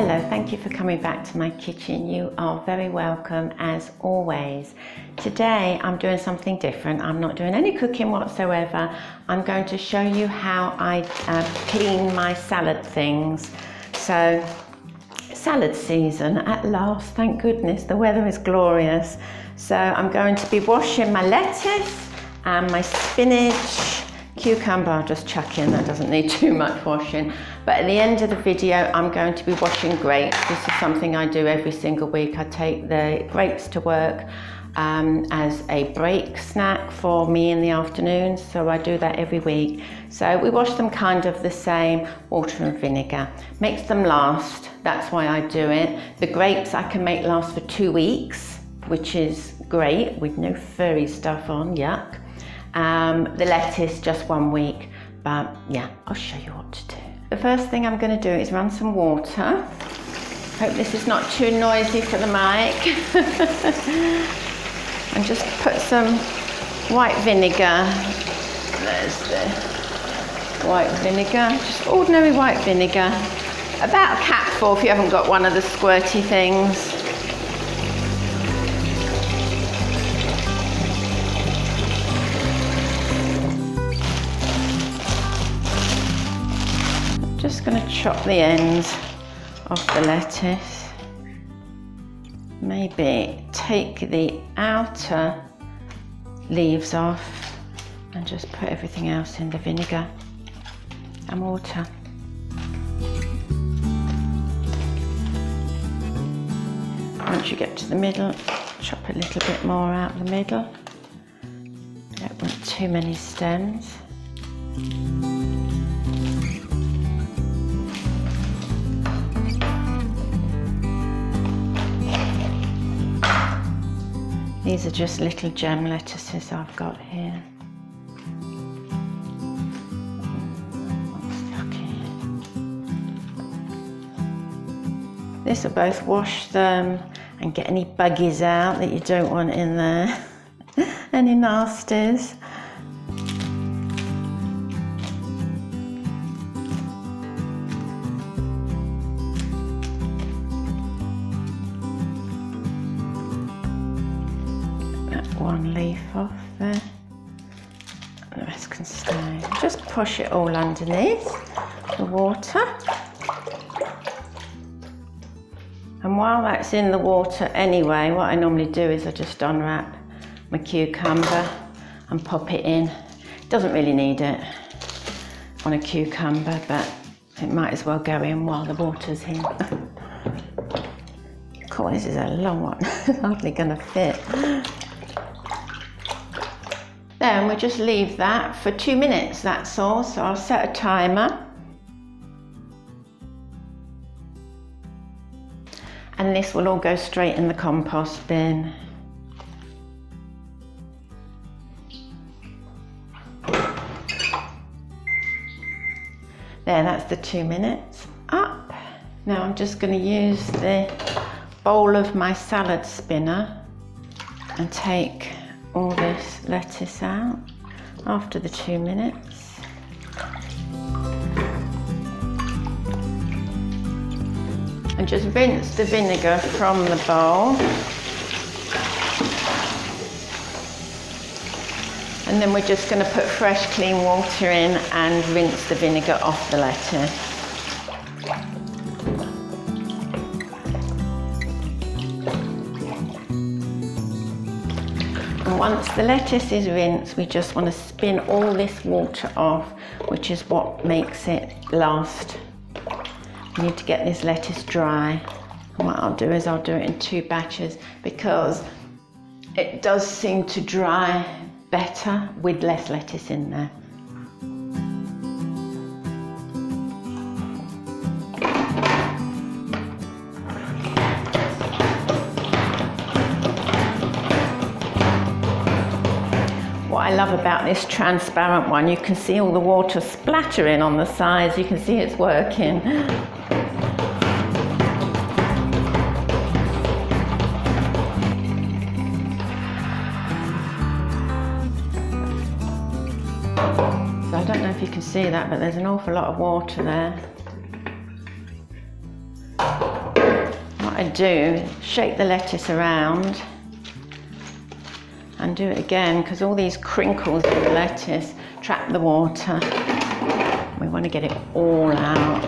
Hello, thank you for coming back to my kitchen. You are very welcome as always. Today I'm doing something different. I'm not doing any cooking whatsoever. I'm going to show you how I clean my salad things. So, salad season at last, thank goodness. The weather is glorious. So I'm going to be washing my lettuce and my spinach. Cucumber I'll just chuck in, that doesn't need too much washing. But at the end of the video I'm going to be washing grapes. This is something I do every single week. I take the grapes to work as a break snack for me in the afternoon, so I do that every week. So we wash them kind of the same, water and vinegar. Makes them last, that's why I do it. The grapes I can make last for 2 weeks, which is great, with no furry stuff on, yuck. The lettuce just 1 week, but yeah, I'll show you what to do. The first thing I'm going to do is run some water. Hope this is not too noisy for the mic. And just put some white vinegar. There's the white vinegar, just ordinary white vinegar. About a capful if you haven't got one of the squirty things. Just going to chop the ends off the lettuce. Maybe take the outer leaves off and just put everything else in the vinegar and water. Once you get to the middle, chop a little bit more out the middle. Don't want too many stems. These are just little gem lettuces I've got here. This will both wash them and get any buggies out that you don't want in there, any nasties. One leaf off there, the rest can stay. Just push it all underneath the water. And while that's in the water anyway, what I normally do is I just unwrap my cucumber and pop it in. Doesn't really need it on a cucumber, but it might as well go in while the water's in. Cool, this is a long one, it's hardly gonna fit. Then we just leave that for 2 minutes, that's all. So I'll set a timer. And this will all go straight in the compost bin. There, that's the 2 minutes up. Now I'm just going to use the bowl of my salad spinner and take all this lettuce out after the 2 minutes. And just rinse the vinegar from the bowl. And then we're just going to put fresh clean water in and rinse the vinegar off the lettuce. Once the lettuce is rinsed, we just want to spin all this water off, which is what makes it last. You need to get this lettuce dry. And what I'll do is I'll do it in 2 batches because it does seem to dry better with less lettuce in there. What I love about this transparent one, you can see all the water splattering on the sides. You can see it's working. So I don't know if you can see that, but there's an awful lot of water there. I do, shake the lettuce around and do it again, because all these crinkles in the lettuce trap the water. We want to get it all out.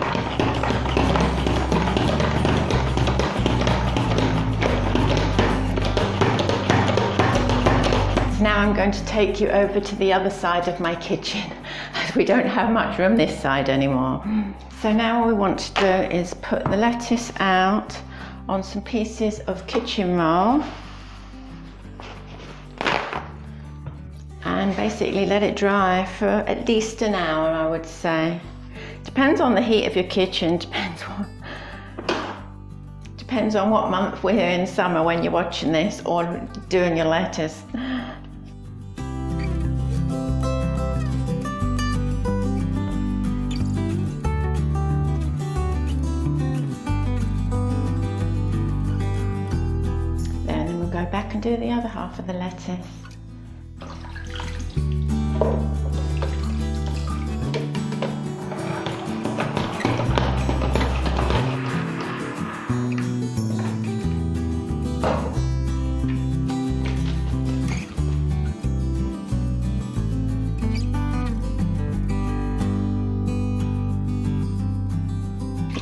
Now I'm going to take you over to the other side of my kitchen, as we don't have much room this side anymore. So now all we want to do is put the lettuce out on some pieces of kitchen roll and basically let it dry for at least an hour, I would say. Depends on the heat of your kitchen, depends on what month we're in summer when you're watching this or doing your lettuce. Then we'll go back and do the other half of the lettuce.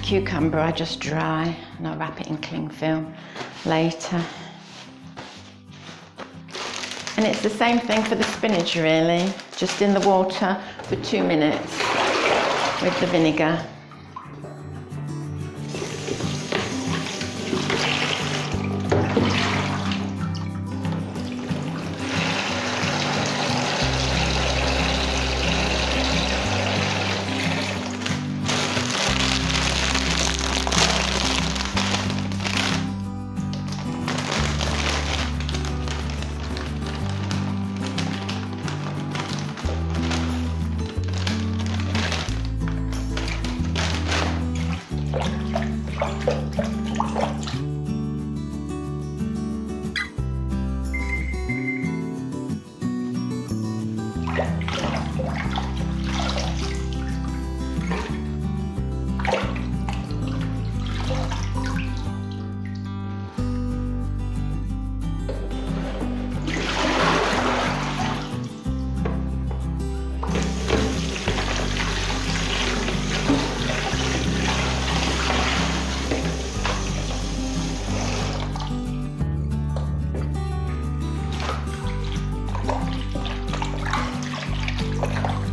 Cucumber I just dry and I'll wrap it in cling film later. And it's the same thing for the spinach really, just in the water for 2 minutes with the vinegar.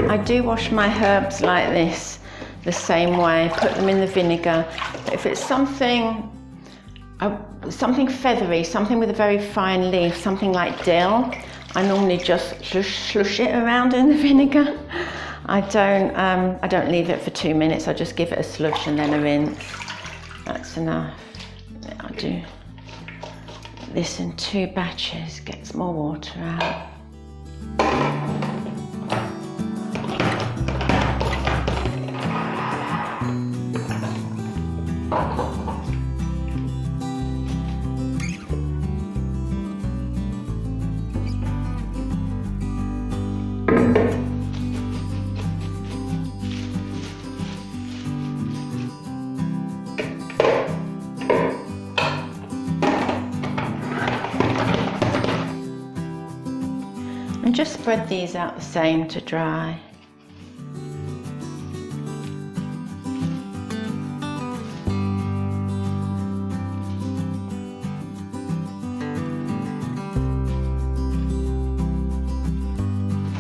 I do wash my herbs like this, the same way, put them in the vinegar. But if it's something feathery, something with a very fine leaf, something like dill, I normally just slush it around in the vinegar. I don't leave it for 2 minutes, I just give it a slush and then a rinse. That's enough. I'll do this in 2 batches, gets more water out. And just spread these out the same to dry.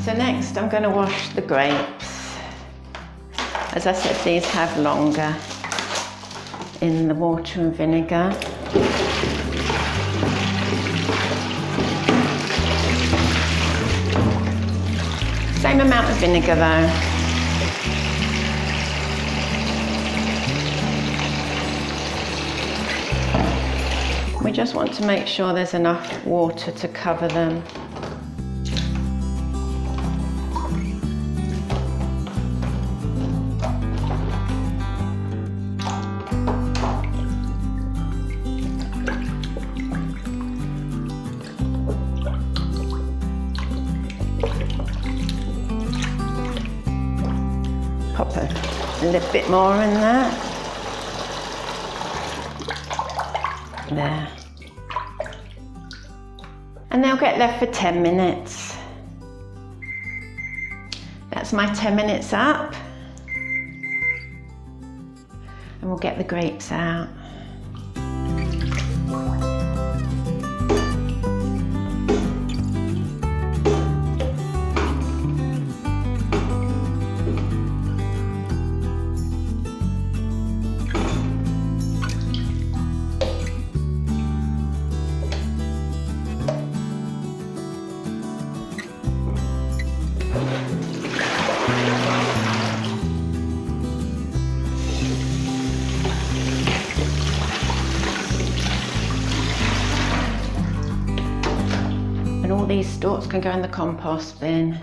So next I'm going to wash the grapes. As I said, these have longer in the water and vinegar. Same amount of vinegar though. We just want to make sure there's enough water to cover them. Pop a little bit more in there. There. And they'll get left for 10 minutes. That's my 10 minutes up. And we'll get the grapes out. And all these stalks can go in the compost bin.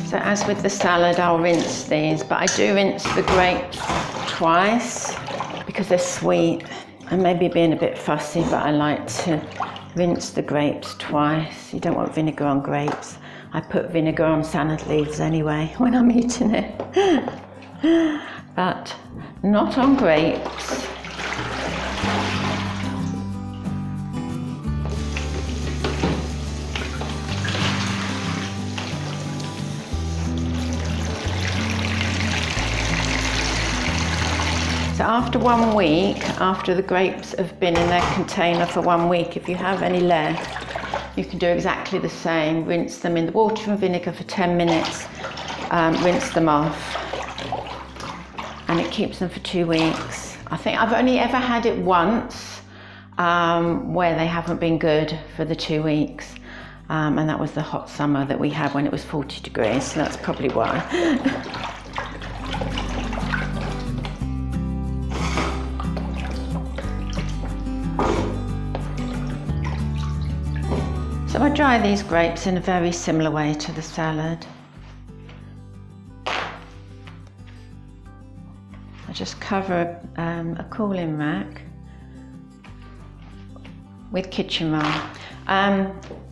So as with the salad, I'll rinse these, but I do rinse the grapes twice because they're sweet. I may be being a bit fussy, but I like to rinse the grapes twice. You don't want vinegar on grapes. I put vinegar on salad leaves anyway when I'm eating it. But not on grapes. So after 1 week, after the grapes have been in their container for 1 week, if you have any left, you can do exactly the same. Rinse them in the water and vinegar for 10 minutes, rinse them off. And it keeps them for 2 weeks. I think I've only ever had it once where they haven't been good for the 2 weeks. And that was the hot summer that we had when it was 40 degrees, so that's probably why. So I dry these grapes in a very similar way to the salad. I just cover a cooling rack with kitchen roll.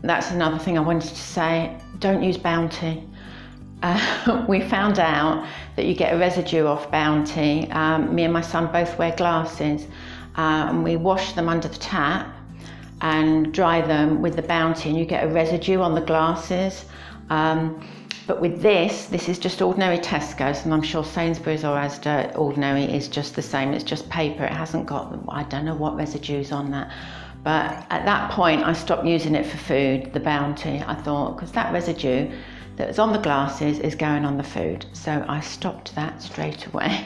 That's another thing I wanted to say. Don't use Bounty. We found out that you get a residue off Bounty. Me and my son both wear glasses, and we wash them under the tap and dry them with the Bounty, and you get a residue on the glasses. But with this is just ordinary Tesco's, and I'm sure Sainsbury's or Asda ordinary is just the same. It's just paper. It hasn't got, I don't know what residues on that. But at that point, I stopped using it for food, the Bounty. I thought, because that residue that was on the glasses is going on the food. So I stopped that straight away.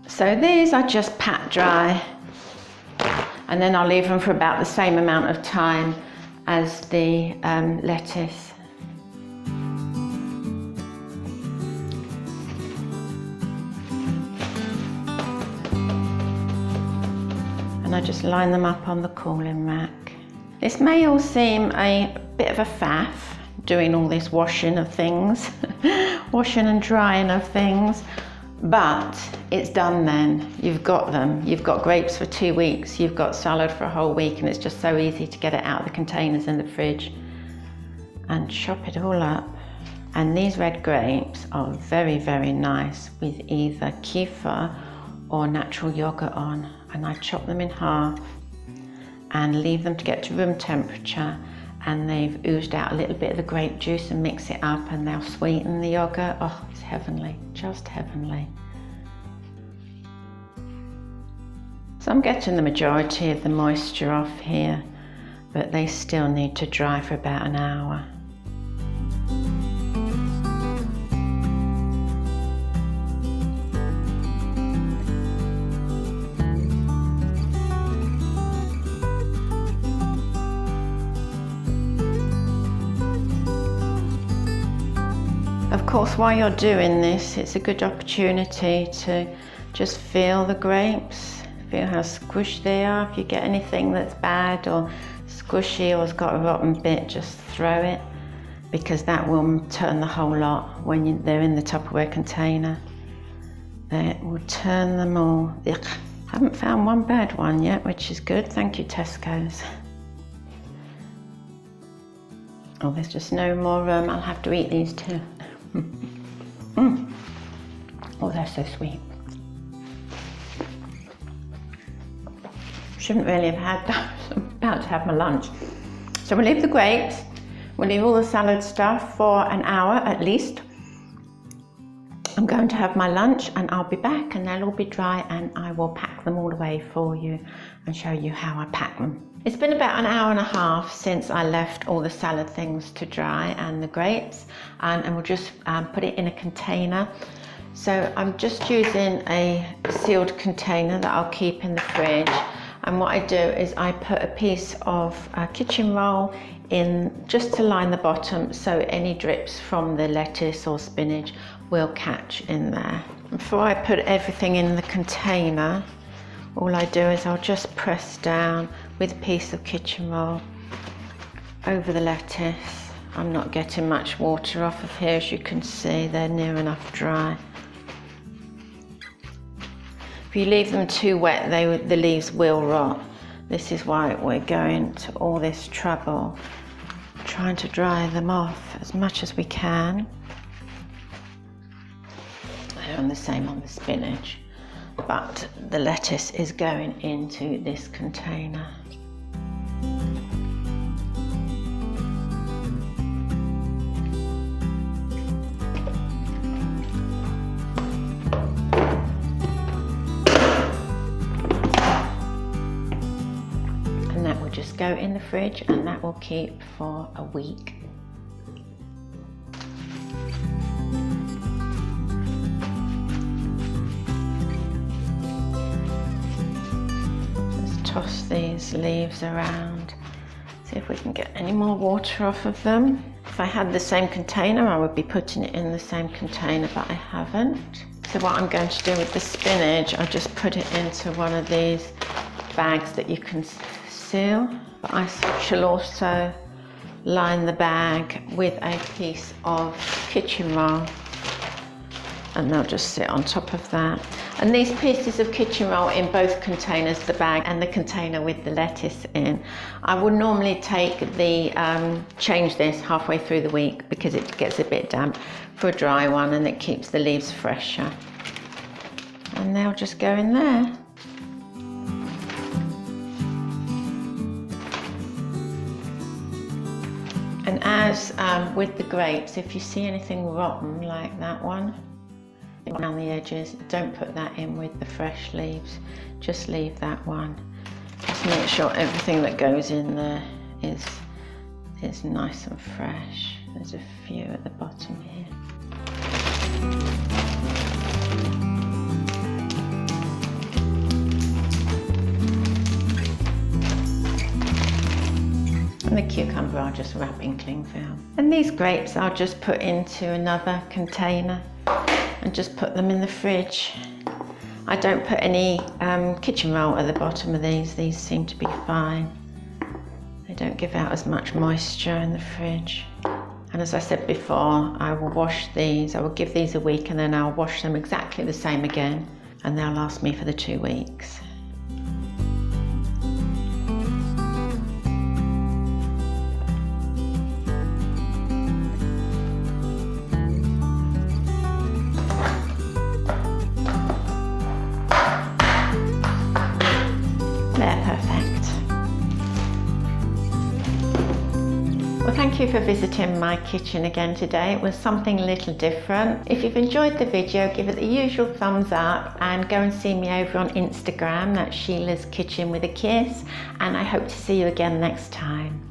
So these I just pat dry, and then I'll leave them for about the same amount of time as the lettuce. And I just line them up on the cooling rack. This may all seem a bit of a faff, doing all this washing of things, washing and drying of things, but it's done then. You've got them. You've got grapes for 2 weeks, you've got salad for a whole week, and it's just so easy to get it out of the containers in the fridge and chop it all up. And these red grapes are very, very nice with either kefir or natural yogurt on. And I chop them in half and leave them to get to room temperature, and they've oozed out a little bit of the grape juice, and mix it up, and they'll sweeten the yogurt. Oh, it's heavenly, just heavenly. So I'm getting the majority of the moisture off here, but they still need to dry for about an hour. Of course, while you're doing this, it's a good opportunity to just feel the grapes, feel how squished they are. If you get anything that's bad or squishy or has got a rotten bit, just throw it, because that will turn the whole lot when they're in the Tupperware container. It will turn them all. Ugh. Haven't found one bad one yet, which is good. Thank you, Tesco's. Oh, there's just no more room. I'll have to eat these too. Oh, they're so sweet. Shouldn't really have had that. I'm about to have my lunch. So we'll leave the grapes, we'll leave all the salad stuff for an hour at least. I'm going to have my lunch and I'll be back and they'll all be dry and I will pack them all away for you and show you how I pack them. It's been about an hour and a half since I left all the salad things to dry and the grapes, and we'll just put it in a container. So I'm just using a sealed container that I'll keep in the fridge, and what I do is I put a piece of kitchen roll in just to line the bottom so any drips from the lettuce or spinach will catch in there. Before I put everything in the container, all I do is I'll just press down with a piece of kitchen roll over the lettuce. I'm not getting much water off of here, as you can see, they're near enough dry. If you leave them too wet, the leaves will rot. This is why we're going to all this trouble, trying to dry them off as much as we can. And the same on the spinach. But the lettuce is going into this container. And that will just go in the fridge and that will keep for a week. Toss these leaves around, see if we can get any more water off of them. If I had the same container, I would be putting it in the same container, but I haven't. So what I'm going to do with the spinach, I'll just put it into one of these bags that you can seal. But I shall also line the bag with a piece of kitchen roll, and they'll just sit on top of that. And these pieces of kitchen roll in both containers, the bag and the container with the lettuce in, I would normally take the, change this halfway through the week because it gets a bit damp, for a dry one, and it keeps the leaves fresher. And they'll just go in there. And as with the grapes, if you see anything rotten like that one, around the edges, don't put that in with the fresh leaves, just leave that one. Just make sure everything that goes in there is nice and fresh. There's a few at the bottom here. And the cucumber I'll just wrap in cling film. And these grapes I'll just put into another container and just put them in the fridge. I don't put any kitchen roll at the bottom of these. These seem to be fine. They don't give out as much moisture in the fridge. And as I said before, I will wash these. I will give these a week and then I'll wash them exactly the same again, and they'll last me for the 2 weeks. They're perfect. Well, thank you for visiting my kitchen again today. It was something a little different. If you've enjoyed the video, give it the usual thumbs up and go and see me over on Instagram. That's Sheila's Kitchen with a Kiss. And I hope to see you again next time.